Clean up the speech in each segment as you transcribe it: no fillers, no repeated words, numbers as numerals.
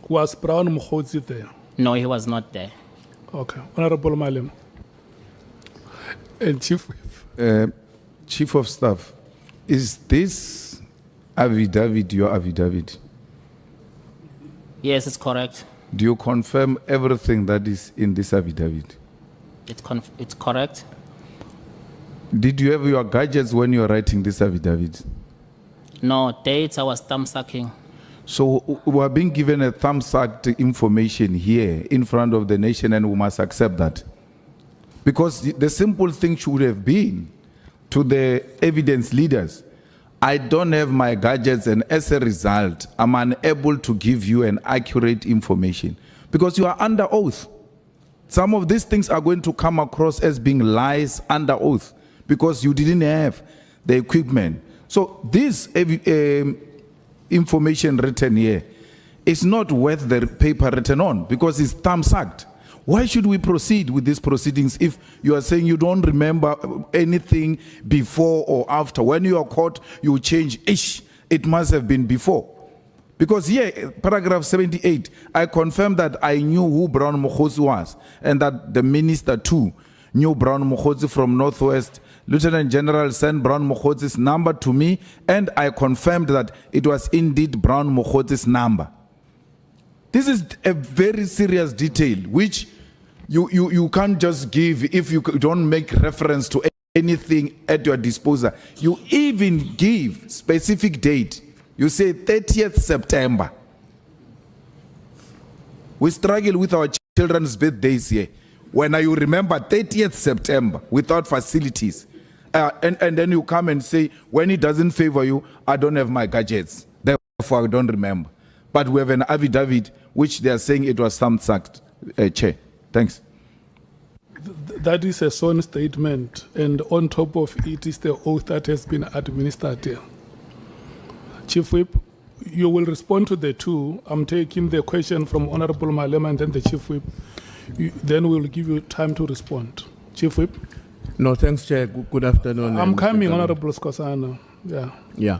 Was Brown Mokgotsi there? No, he was not there. Okay. Honorable Malema. And Chief Whip. Chief of Staff, is this affidavit your affidavit? Yes, it's correct. Do you confirm everything that is in this affidavit? It's correct. Did you have your gadgets when you were writing this affidavit? No, dates, I was thumb sucking. So we are being given a thumb-sucked information here in front of the nation, and we must accept that. Because the simple thing should have been to the evidence leaders, I don't have my gadgets, and as a result, I'm unable to give you an accurate information. Because you are under oath. Some of these things are going to come across as being lies under oath, because you didn't have the equipment. So this information written here is not worth the paper written on, because it's thumb-sucked. Why should we proceed with these proceedings if you are saying you don't remember anything before or after? When you are caught, you change, it must have been before. Because here, paragraph 78, I confirm that I knew who Brown Mokgotsi was, and that the minister too knew Brown Mokgotsi from Northwest. Lieutenant General sent Brown Mokgotsi's number to me, and I confirmed that it was indeed Brown Mokgotsi's number. This is a very serious detail, which you can't just give if you don't make reference to anything at your disposal. You even give specific date. You say 30th September. We struggle with our children's birthdays here. When you remember 30th September without facilities, and then you come and say, when it doesn't favor you, I don't have my gadgets, therefore I don't remember. But we have an affidavit which they are saying it was thumb-sucked, Chair. Thanks. That is a sworn statement, and on top of it is the oath that has been administered here. Chief Whip, you will respond to the two. I'm taking the question from Honorable Malema and then the Chief Whip. Then we'll give you time to respond. Chief Whip? No, thanks, Chair. Good afternoon. I'm coming, Honorable Skosana. Yeah. Yeah.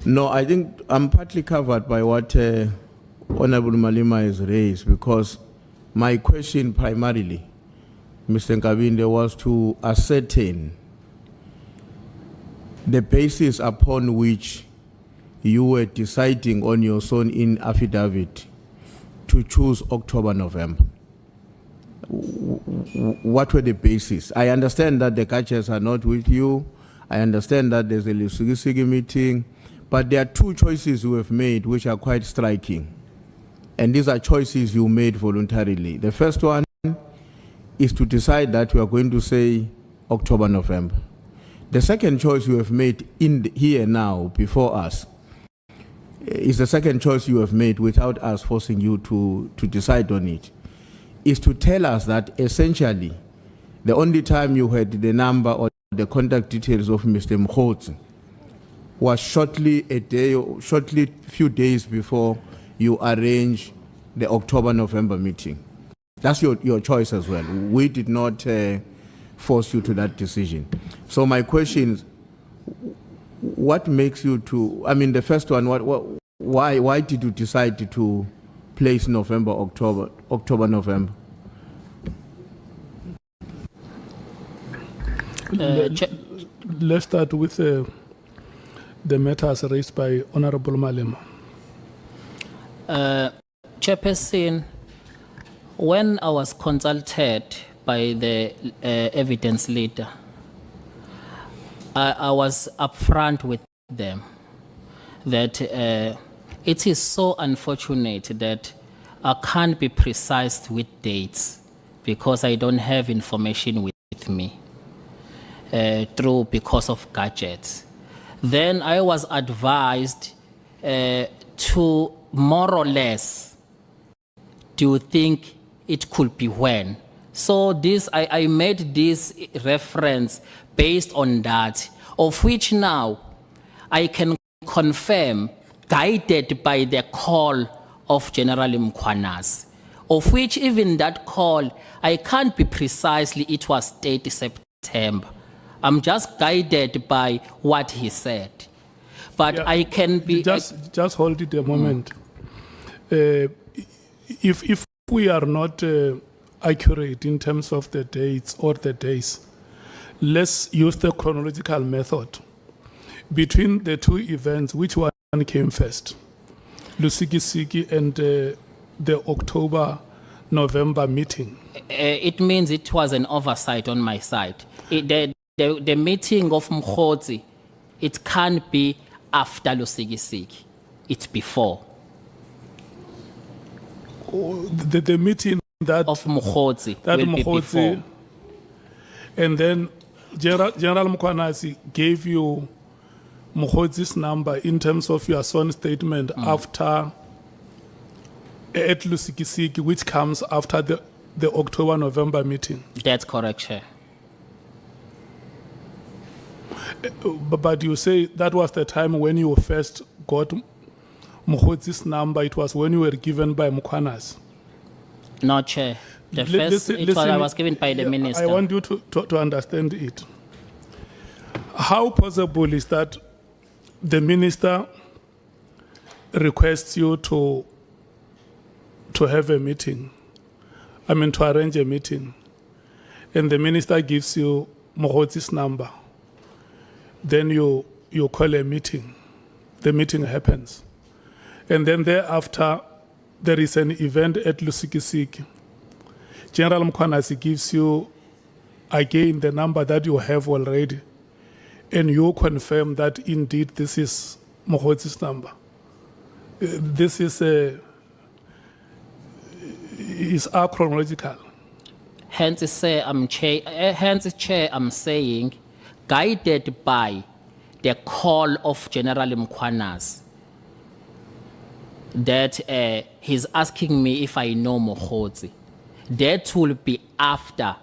No, I think I'm partly covered by what Honorable Malema has raised, because my question primarily, Mr. Nkabinde, was to ascertain the basis upon which you were deciding on your sworn-in affidavit to choose October, November. What were the basis? I understand that the catchers are not with you. I understand that there's a Lusigi meeting. But there are two choices you have made which are quite striking. And these are choices you made voluntarily. The first one is to decide that we are going to say October, November. The second choice you have made here now before us is the second choice you have made without us forcing you to decide on it, is to tell us that essentially the only time you had the number or the contact details of Mr. Mokgotsi was shortly few days before you arrange the October-November meeting. That's your choice as well. We did not force you to that decision. So my question is, what makes you to, I mean, the first one, why did you decide to place November, October, November? Let's start with the matters raised by Honorable Malema. Chairperson, when I was consulted by the evidence leader, I was upfront with them that it is so unfortunate that I can't be precise with dates because I don't have information with me because of gadgets. Then I was advised to more or less, do you think it could be when? So this, I made this reference based on that, of which now I can confirm, guided by the call of General Mkhwanazi, of which even that call, I can't be precisely, it was 30 September. I'm just guided by what he said. But yeah, I can be... Just hold it a moment. if we are not accurate in terms of the dates or the days, let's use the chronological method. Between the two events, which one came first? Lusikisiki and the October-November meeting. It means it was an oversight on my side. The meeting of Mkhotsi, it can't be after Lusikisiki. It's before. The meeting that Of Mkhotsi that will be before. Mkhotsi, and then General Mkhwanazi gave you Mkhotsi's number in terms of your sworn statement after at Lusikisiki, which comes after the October-November meeting. That's correct, Chair. But you say that was the time when you first got Mkhotsi's number. It was when you were given by Mkhwanazi. No, Chair. The first, I was given by the minister. I want you to understand it. How possible is that the minister requests you to have a meeting, to arrange a meeting, and the minister gives you Mkhotsi's number, then you call a meeting, the meeting happens, and then thereafter there is an event at Lusikisiki. General Mkhwanazi gives you again the number that you have already, and you confirm that indeed this is Mkhotsi's number. This is chronological. Hence, Chair, I'm saying, guided by the call of General Mkhwanazi, that he's asking me if I know Mkhotsi. That will be after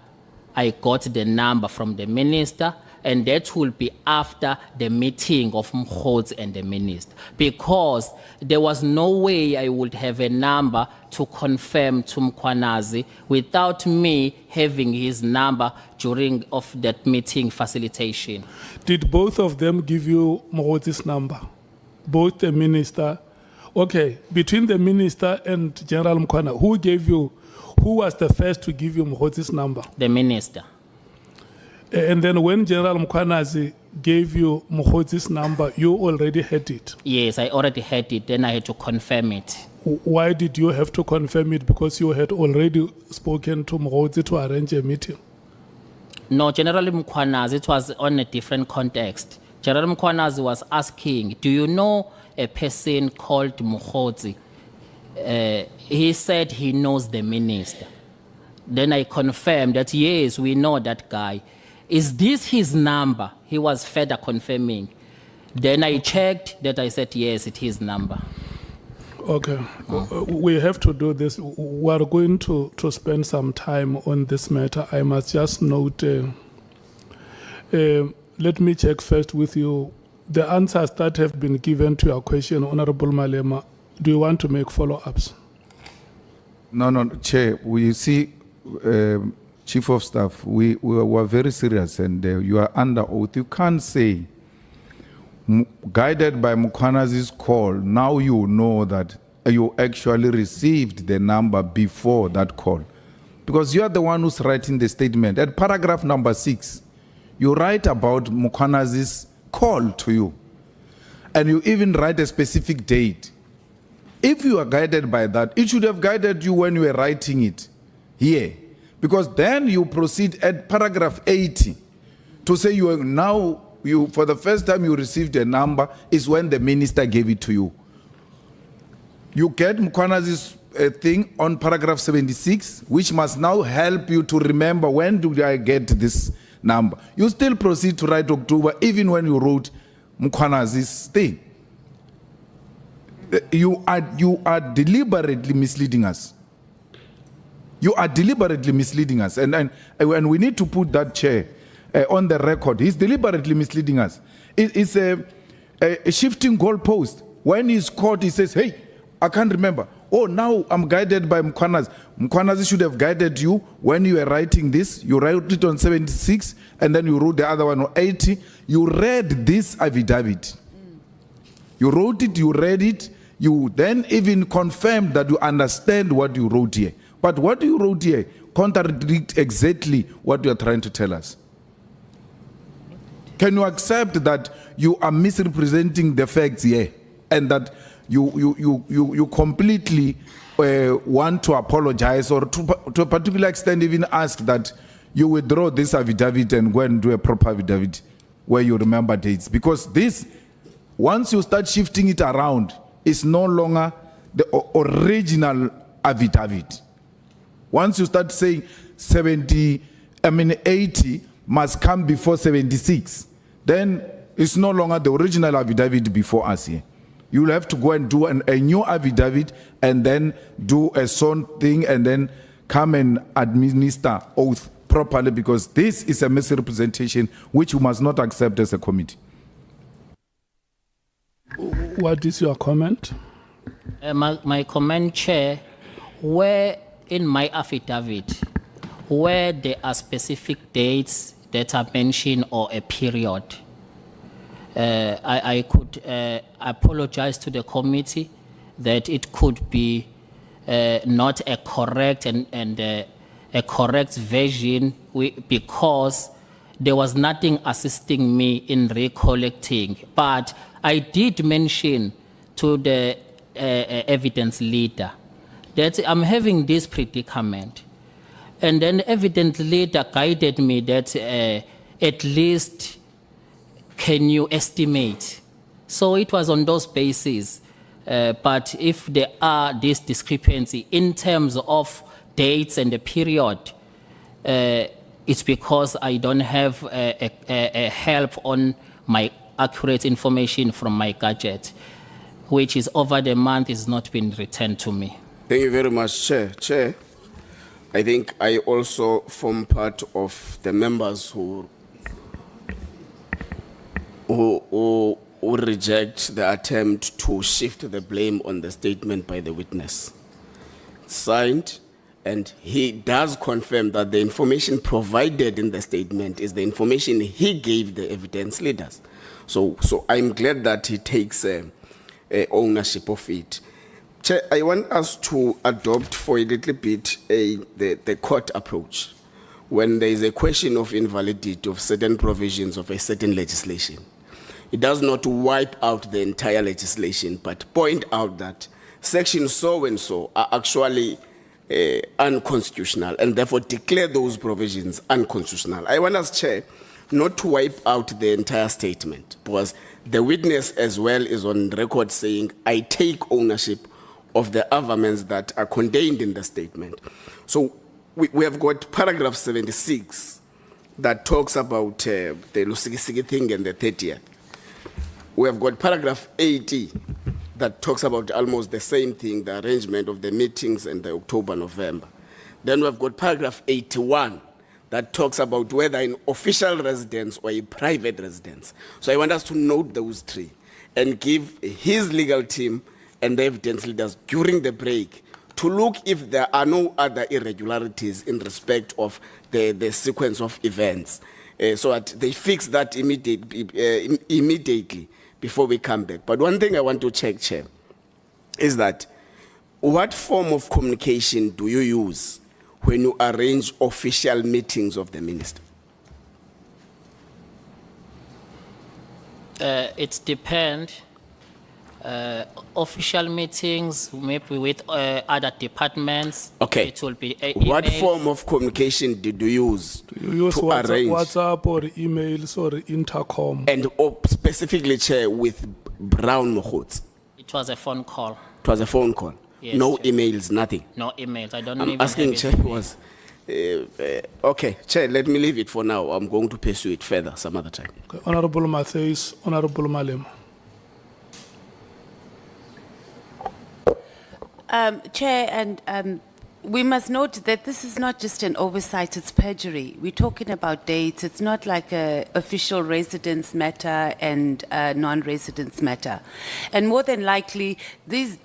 I got the number from the minister, and that will be after the meeting of Mkhotsi and the minister, because there was no way I would have a number to confirm to Mkhwanazi without me having his number during of that meeting facilitation. Did both of them give you Mkhotsi's number? Both the minister? Okay, between the minister and General Mkhwanazi, who was the first to give you Mkhotsi's number? The minister. And then when General Mkhwanazi gave you Mkhotsi's number, you already had it? Yes, I already had it, then I had to confirm it. Why did you have to confirm it? Because you had already spoken to Mkhotsi to arrange a meeting? No, General Mkhwanazi, it was on a different context. General Mkhwanazi was asking, do you know a person called Mkhotsi? He said he knows the minister. Then I confirmed that, yes, we know that guy. Is this his number? He was further confirming. Then I checked that, I said, yes, it's his number. Okay. We have to do this. We are going to spend some time on this matter. I must just note, let me check first with you. The answers that have been given to your question, Honorable Malema, do you want to make follow-ups? No, Chair, we see, Chief of Staff, we were very serious, and you are under oath. You can't say, guided by Mkhwanazi's call, now you know that you actually received the number before that call. Because you are the one who's writing the statement. At paragraph number 6, you write about Mkhwanazi's call to you. And you even write a specific date. If you are guided by that, it should have guided you when you were writing it here. Because then you proceed at paragraph 80 to say you are now, for the first time you received a number is when the minister gave it to you. You get Mkhwanazi's thing on paragraph 76, which must now help you to remember when do I get this number. You still proceed to write October even when you wrote Mkhwanazi's thing. You are deliberately misleading us. You are deliberately misleading us. And we need to put that, Chair, on the record. He's deliberately misleading us. It's a shifting goalpost. When he's caught, he says, hey, I can't remember. Oh, now I'm guided by Mkhwanazi. Mkhwanazi should have guided you when you were writing this. You wrote it on 76, and then you wrote the other one on 80. You read this affidavit. You wrote it, you read it, You then even confirm that you understand what you wrote here. But what you wrote here contradicts exactly what you are trying to tell us. Can you accept that you are misrepresenting the facts here and that you completely want to apologize, or to a particular extent even ask that you withdraw this affidavit and go and do a proper affidavit where you remember dates? Because this, once you start shifting it around, is no longer the original affidavit. Once you start saying 80 must come before 76, then it's no longer the original affidavit before us here. You will have to go and do a new affidavit and then do a sworn thing and then come and administer oath properly, because this is a misrepresentation which you must not accept as a committee. What is your comment? My comment, Chair, where in my affidavit, where there are specific dates that are mentioned or a period, I could apologize to the committee that it could be not a correct and a correct version because there was nothing assisting me in recollecting. But I did mention to the evidence leader that I'm having this predicament. And then the evidence leader guided me that at least can you estimate? So it was on those bases. But if there are this discrepancy in terms of dates and the period, it's because I don't have a help on my accurate information from my gadget, which is over the month is not been returned to me. Thank you very much, Chair. Chair, I think I also form part of the members who reject the attempt to shift the blame on the statement by the witness. Signed, and he does confirm that the information provided in the statement is the information he gave the evidence leaders. So I'm glad that he takes ownership of it. Chair, I want us to adopt for a little bit the court approach when there is a question of invalidity of certain provisions of a certain legislation. It does not wipe out the entire legislation, but point out that sections so and so are actually unconstitutional and therefore declare those provisions unconstitutional. I want us, Chair, not to wipe out the entire statement, because the witness as well is on record saying, I take ownership of the averments that are contained in the statement. So we have got paragraph 76 that talks about the Lusikisiki thing and the 30th. We have got paragraph 80 that talks about almost the same thing, the arrangement of the meetings in the October, November. Then we have got paragraph 81 that talks about whether an official residence or a private residence. So I want us to note those three and give his legal team and the evidence leaders during the break to look if there are no other irregularities in respect of the sequence of events, so that they fix that immediately before we come back. But one thing I want to check, Chair, is that what form of communication do you use when you arrange official meetings of the minister? It depends. Official meetings, maybe with other departments. Okay. It will be What emails. form of communication did you use You use to WhatsApp, arrange? WhatsApp or emails or intercom? And specifically, Chair, with Brown Mohots? It was a phone call. It was a phone call. Yes, No Chair. emails, nothing. No emails. I don't I'm even asking, have Chair, it. was okay, Chair, let me leave it for now. I'm going to pursue it further some other time. Okay, Honorable Matthews, Honorable Malema. Chair, and we must note that this is not just an oversight, it's perjury. We're talking about dates. It's not like a official residence matter and a non-residence matter. And more than likely, these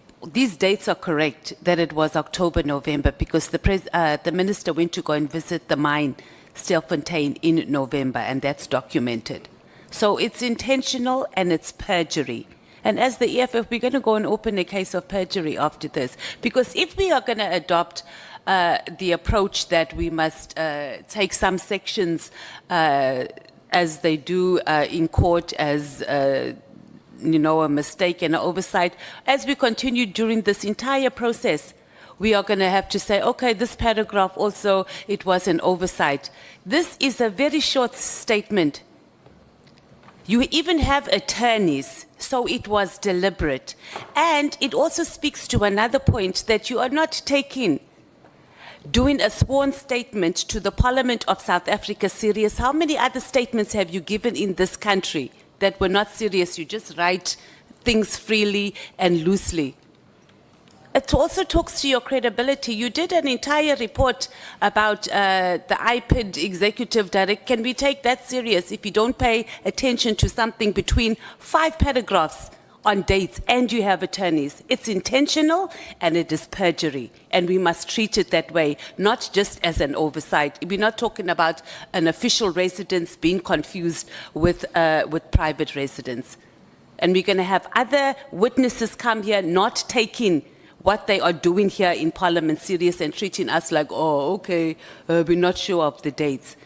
dates are correct, that it was October, November, because the minister went to go and visit the mine, Stilfontein, in November, and that's documented. So it's intentional and it's perjury. And as the EFF, we're going to go and open a case of perjury after this. Because if we are going to adopt the approach that we must take some sections as they do in court as you know, a mistake and an oversight, as we continue during this entire process, we are going to have to say, okay, this paragraph also, it was an oversight. This is a very short statement. You even have attorneys, so it was deliberate. And it also speaks to another point that you are not doing a sworn statement to the Parliament of South Africa serious. How many other statements have you given in this country that were not serious? You just write things freely and loosely. It also talks to your credibility. You did an entire report about the IPID executive director. Can we take that serious if you don't pay attention to something between 5 paragraphs on dates and you have attorneys? It's intentional and it is perjury. And we must treat it that way, not just as an oversight. We're not talking about an official residence being confused with private residence. And we're going to have other witnesses come here not taking what they are doing here in Parliament serious and treating us like, oh, okay, we're not sure of the dates.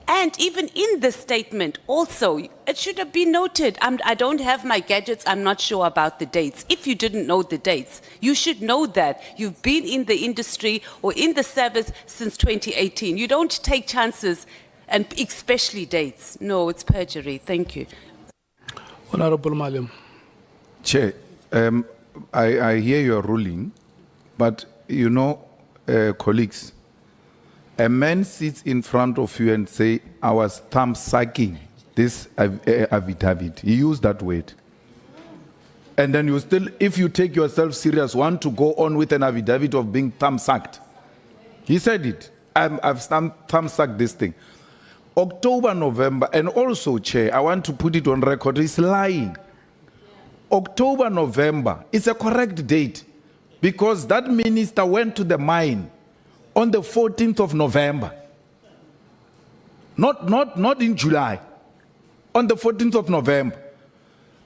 And even in this statement, also, it should have been noted, I don't have my gadgets, I'm not sure about the dates. If you didn't know the dates, you should know that. You've been in the industry or in the service since 2018. You don't take chances, and especially dates. No, it's perjury. Thank you. Honorable Malema. Chair, I hear your ruling, but you know, colleagues, a man sits in front of you and say, I was thumb sucking this affidavit. He used that word. And then you still, if you take yourself serious, want to go on with an affidavit of being thumb sucked. He said it. I've thumb sucked this thing. October, November, and also, Chair, I want to put it on record, he's lying. October, November is a correct date because that minister went to the mine on the 14th of November. Not in July, on the 14th of November.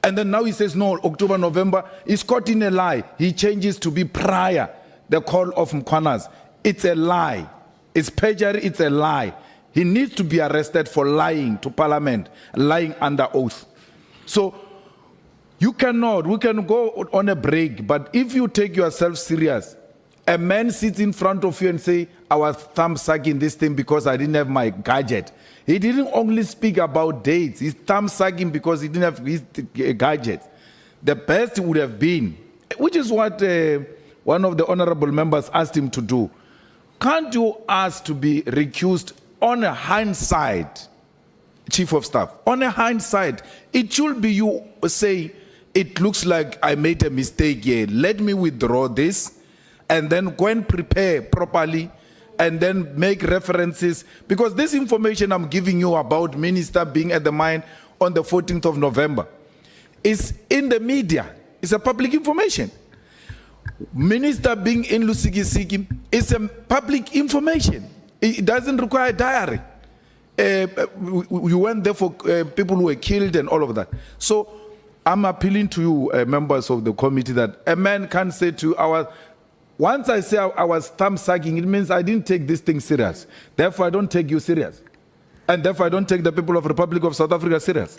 And then now he says, no, October, November, he's caught in a lie. He changes to be prior, the call of Mkwanas. It's a lie. It's perjury, it's a lie. He needs to be arrested for lying to Parliament, lying under oath. So, we can go on a break, but if you take yourself serious, a man sits in front of you and say, I was thumb sucking this thing because I didn't have my gadget. He didn't only speak about dates. He's thumb sucking because he didn't have his gadget. The best would have been, which is what one of the honorable members asked him to do. Can't you ask to be recused on a hindsight, Chief of Staff? On a hindsight, it should be you say, it looks like I made a mistake here. Let me withdraw this and then go and prepare properly and then make references. Because this information I'm giving you about minister being at the mine on the 14th of November is in the media. It's a public information. Minister being in Lusikisiki is a public information. It doesn't require a diary. You went there for people who were killed and all of that. So I'm appealing to you, members of the committee, that a man can say to once I say I was thumb sucking, it means I didn't take this thing serious. Therefore, I don't take you serious. And therefore, I don't take the people of the Republic of South Africa serious.